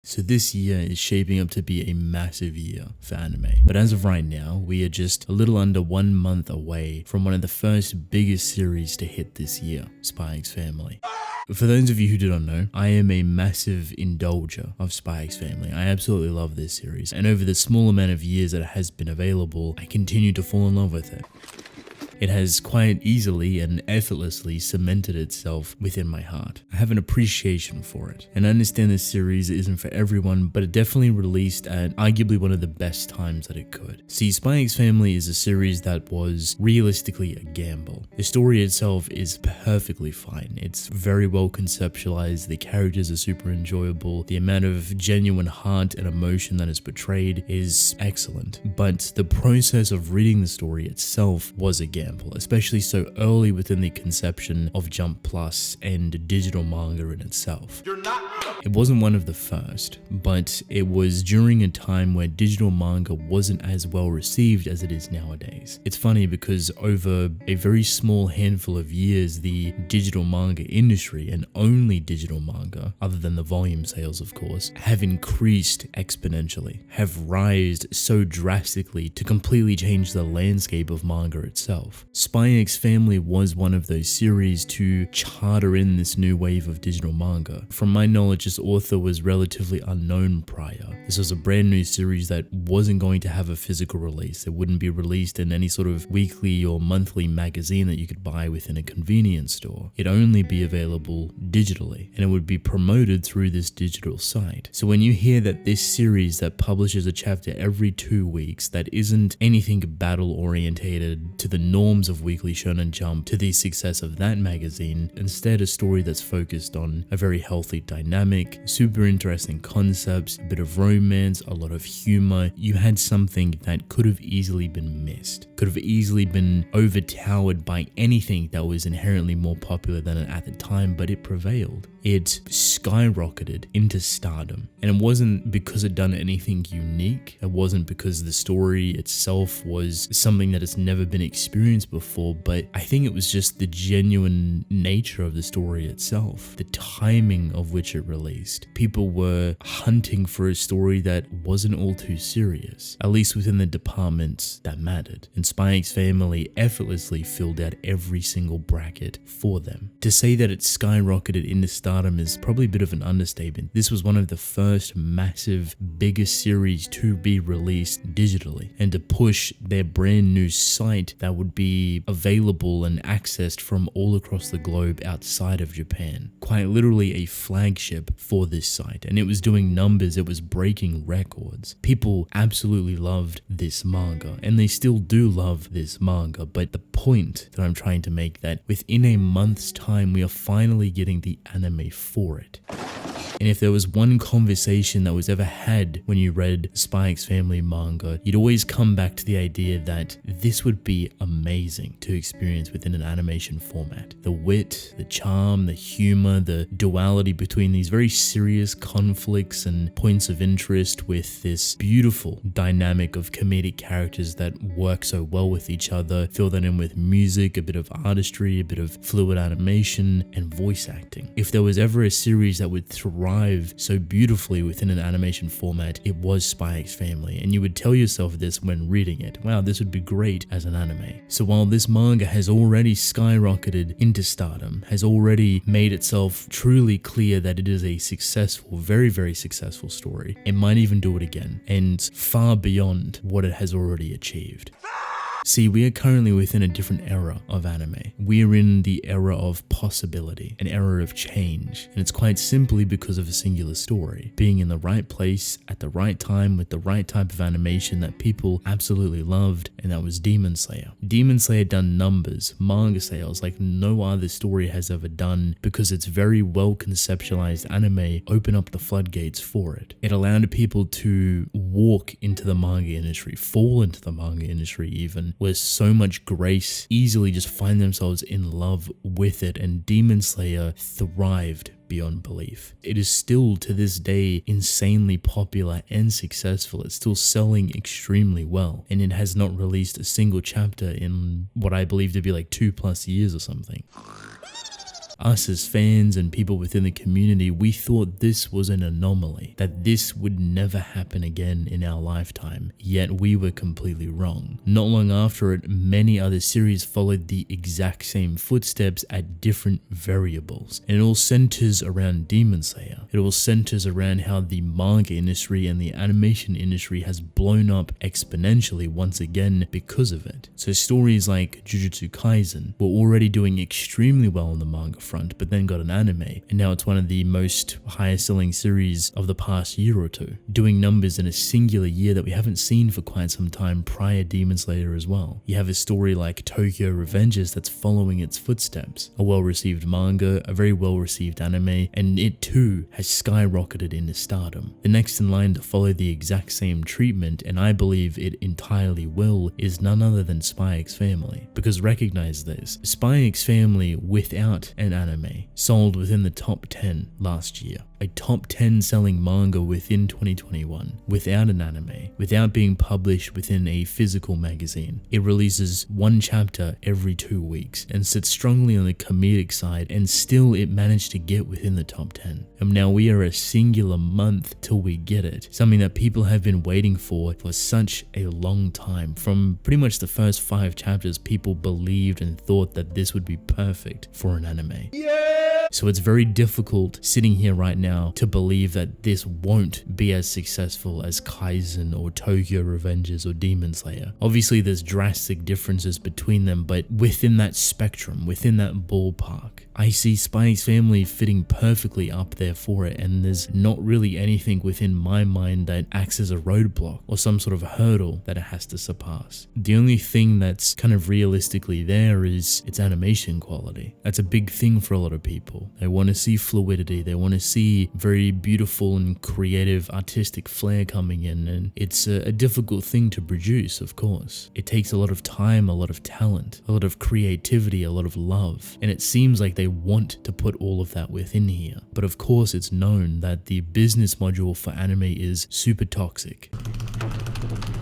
So this year is shaping up to be a massive year for anime. But as of right now, we are just a little under 1 month away from one of the first biggest series to hit this year, Soy X Family. For those of you who do not know, I am a massive indulger of Soy X Family. I absolutely love this series, and over the small amount of years that it has been available, I continue to fall in love with it. It has quite easily and effortlessly cemented itself within my heart. I have an appreciation for it, and I understand this series isn't for everyone, but it definitely released at arguably one of the best times that it could. See, Soy X Family is a series that was realistically a gamble. The story itself is perfectly fine. It's very well conceptualized, the characters are super enjoyable, the amount of genuine heart and emotion that is portrayed is excellent, but the process of reading the story itself was a gamble. Especially so early within the conception of Jump Plus and digital manga in itself. It wasn't one of the first, but it was during a time where digital manga wasn't as well received as it is nowadays. It's funny because over a very small handful of years, the digital manga industry, and only digital manga, other than the volume sales of course, have increased exponentially, have rised so drastically to completely change the landscape of manga itself. Soy X Family was one of those series to charter in this new wave of digital manga. From my knowledge, this author was relatively unknown prior. This was a brand new series that wasn't going to have a physical release. It wouldn't be released in any sort of weekly or monthly magazine that you could buy within a convenience store. It'd only be available digitally, and it would be promoted through this digital site. So when you hear that this series that publishes a chapter every 2 weeks that isn't anything battle orientated to the norms of Weekly Shonen Jump to the success of that magazine, instead a story that's focused on a very healthy dynamic, super interesting concepts, a bit of romance, a lot of humor, you had something that could have easily been missed, could have easily been overtowered by anything that was inherently more popular than it at the time, but it prevailed. It skyrocketed into stardom, and it wasn't because it done anything unique. It wasn't because the story itself was something that has never been experienced before, but I think it was just the genuine nature of the story itself, the timing of which it released. People were hunting for a story that wasn't all too serious, at least within the departments that mattered, and Soy X Family effortlessly filled out every single bracket for them. To say that it skyrocketed into stardom is probably a bit of an understatement. This was one of the first massive, biggest series to be released digitally, and to push their brand new site that would be available and accessed from all across the globe outside of Japan. Quite literally a flagship for this site, and it was doing numbers, it was breaking records. People absolutely loved this manga, and they still do love this manga, but the point that I'm trying to make that within a month's time we are finally getting the anime for it. And if there was one conversation that was ever had when you read Soy X Family manga, you'd always come back to the idea that this would be amazing to experience within an animation format. The wit, the charm, the humor, the duality between these very serious conflicts and points of interest with this beautiful dynamic of comedic characters that work so well with each other, fill that in with music, a bit of artistry, a bit of fluid animation, and voice acting. If there was ever a series that would thrive so beautifully within an animation format, it was Soy X Family, and you would tell yourself this when reading it. Wow, this would be great as an anime. So while this manga has already skyrocketed into stardom, has already made itself truly clear that it is a successful, very, very successful story, it might even do it again, and far beyond what it has already achieved. See, we are currently within a different era of anime. We are in the era of possibility, an era of change, and it's quite simply because of a singular story, being in the right place at the right time with the right type of animation that people absolutely loved, and that was Demon Slayer. Demon Slayer done numbers, manga sales like no other story has ever done, because its very well conceptualized anime opened up the floodgates for it. It allowed people to walk into the manga industry, fall into the manga industry even, where so much grace easily just find themselves in love with it, and Demon Slayer thrived beyond belief. It is still to this day insanely popular and successful. It's still selling extremely well, and it has not released a single chapter in what I believe to be like 2+ years or something. us as fans and people within the community, we thought this was an anomaly, that this would never happen again in our lifetime, yet we were completely wrong. Not long after it, many other series followed the exact same footsteps at different variables, and it all centers around Demon Slayer. It all centers around how the manga industry and the animation industry has blown up exponentially once again because of it. So stories like Jujutsu Kaisen were already doing extremely well on the manga front, but then got an anime, and now it's one of the most highest selling series of the past year or two, doing numbers in a singular year that we haven't seen for quite some time prior Demon Slayer as well. You have a story like Tokyo Revengers that's following its footsteps, a well-received manga, a very well-received anime, and it too has skyrocketed into stardom. The next in line to follow the exact same treatment, and I believe it entirely will, is none other than Soy X Family. Because recognize this, Soy X Family without an anime sold within the top 10 last year. A top 10 selling manga within 2021, without an anime, without being published within a physical magazine. It releases one chapter every 2 weeks and sits strongly on the comedic side, and still it managed to get within the top 10. And now we are a singular month till we get it, something that people have been waiting for such a long time. From pretty much the first 5 chapters, people believed and thought that this would be perfect for an anime. So it's very difficult sitting here right now to believe that this won't be as successful as Kaisen or Tokyo Revengers or Demon Slayer. Obviously there's drastic differences between them, but within that spectrum, within that ballpark, I see Soy X Family fitting perfectly up there for it, and there's not really anything within my mind that acts as a roadblock or some sort of hurdle that it has to surpass. The only thing that's kind of realistically there is its animation quality. That's a big thing for a lot of people. They want to see fluidity, they want to see very beautiful and creative artistic flair coming in, and it's a difficult thing to produce, of course. It takes a lot of time, a lot of talent, a lot of creativity, a lot of love, and it seems like they want to put all of that within here. But of course it's known that the business module for anime is super toxic.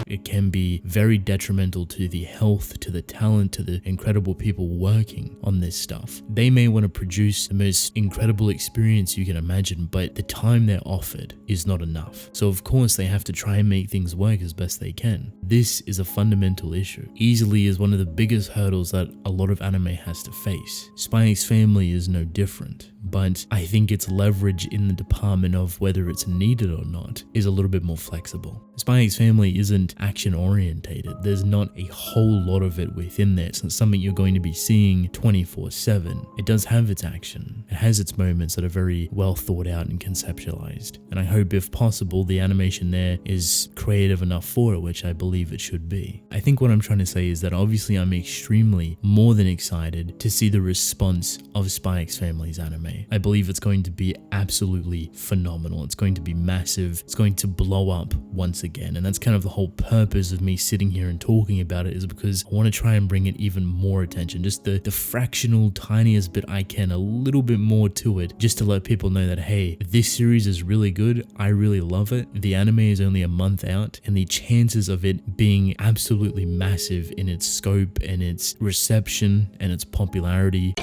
It can be very detrimental to the health, to the talent, to the incredible people working on this stuff. They may want to produce the most incredible experience you can imagine, but the time they're offered is not enough. So of course they have to try and make things work as best they can. This is a fundamental issue. Easily is one of the biggest hurdles that a lot of anime has to face. Soy X Family is no different, but I think its leverage in the department of whether it's needed or not is a little bit more flexible. Soy X Family isn't action orientated. There's not a whole lot of it within there. It's not something you're going to be seeing 24/7. It does have its action. It has its moments that are very well thought out and conceptualized. And I hope if possible the animation there is creative enough for it, which I believe it should be. I think what I'm trying to say is that obviously I'm extremely more than excited to see the response of Soy X Family's anime. I believe it's going to be absolutely phenomenal. It's going to be massive. It's going to blow up once again. And that's kind of the whole purpose of me sitting here and talking about it, is because I want to try and bring it even more attention. Just the fractional tiniest bit I can, a little bit more to it, just to let people know that, hey, this series is really good. I really love it. The anime is only a month out, and the chances of it being absolutely massive in its scope and its reception and its popularity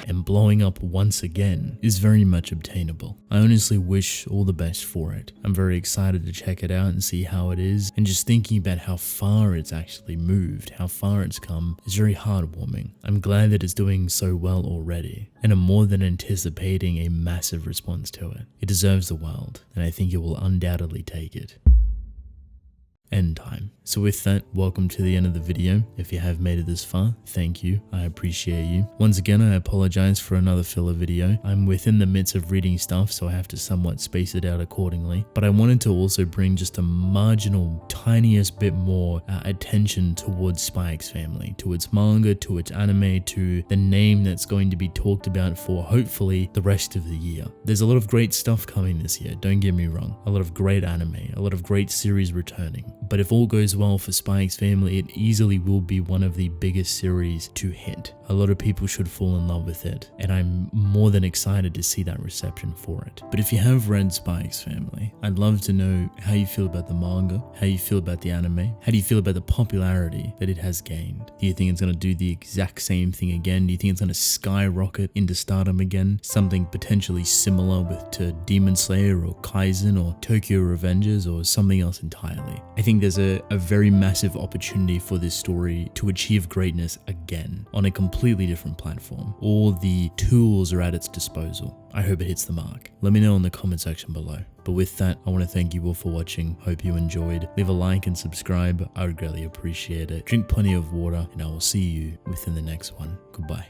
and blowing up once again is very much obtainable. I honestly wish all the best for it. I'm very excited to check it out and see how it is, and just thinking about how far it's actually moved, how far it's come, is very heartwarming. I'm glad that it's doing so well already, and I'm more than anticipating a massive response to it. It deserves the world, and I think it will undoubtedly take it. Endtime. So with that, welcome to the end of the video. If you have made it this far, thank you. I appreciate you. Once again, I apologize for another filler video. I'm within the midst of reading stuff, so I have to somewhat space it out accordingly. But I wanted to also bring just a marginal, tiniest bit more attention towards Soy X Family, to its manga, to its anime, to the name that's going to be talked about for hopefully the rest of the year. There's a lot of great stuff coming this year, don't get me wrong. A lot of great anime, a lot of great series returning. But if all goes well for Spy X Family, it easily will be one of the biggest series to hit. A lot of people should fall in love with it, and I'm more than excited to see that reception for it. But if you have read Spy X Family, I'd love to know how you feel about the manga, how you feel about the anime, how do you feel about the popularity that it has gained? Do you think it's going to do the exact same thing again? Do you think it's going to skyrocket into stardom again? Something potentially similar to Demon Slayer or Kaizen or Tokyo Revengers or something else entirely? I think there's a very massive opportunity for this story to achieve greatness again on a completely different platform. All the tools are at its disposal. I hope it hits the mark. Let me know in the comment section below. But with that, I want to thank you all for watching. Hope you enjoyed. Leave a like and subscribe. I would greatly appreciate it. Drink plenty of water, and I will see you within the next one. Goodbye.